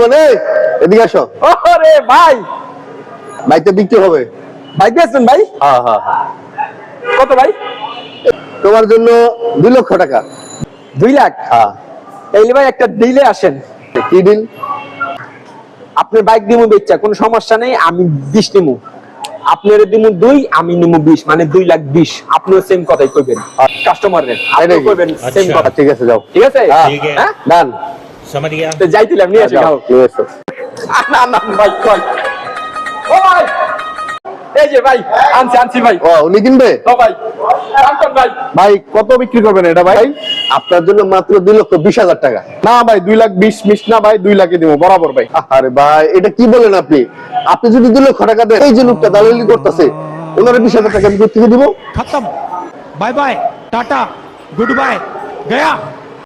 মানে এদিকে আসো। ওরে ভাই, বাইকটা বিক্রি হবে। ভাই বেচবেন ভাই? হ্যাঁ হ্যাঁ হ্যাঁ। কত ভাই? তোমার জন্য 2 লক্ষ টাকা। 2 লাখ? হ্যাঁ। তাইলে ভাই একটা ডিলে আসেন। কি দিন? আপনার বাইক দিমু বেচা, কোনো সমস্যা নেই, আমি 20 নিমু। আপনার দিমু 2, আমি নিমু 20, মানে 2 লাখ 20। আপনিও সেম কথাই কইবেন কাস্টমারের, আপনি কইবেন সেম কথা। ঠিক আছে, যাও। ঠিক আছে? হ্যাঁ ডান। समझ गया। তো যাইতিলাম, নিয়ে আসি খাও। নিয়ে এসো। না না ভাই, কোন ও ভাই, এই যে ভাই, আনছি ভাই। ও উনি কিনবে? ও ভাই, কান্তন ভাই। ভাই কত বিক্রি করবেন এটা ভাই? আপনার জন্য মাত্র 2,20,000 টাকা। না ভাই 2,20,000 মিস না ভাই, 2 লাখে দিব বরাবর ভাই। আরে ভাই এটা কি বলেন আপনি? আপনি যদি 2 লক্ষ টাকা দেন, এই যে লোকটা দালালি করতেছে, ওনার 20,000 টাকা আমি কোথা থেকে দিব? खत्म, bye bye, tata, goodbye, गया।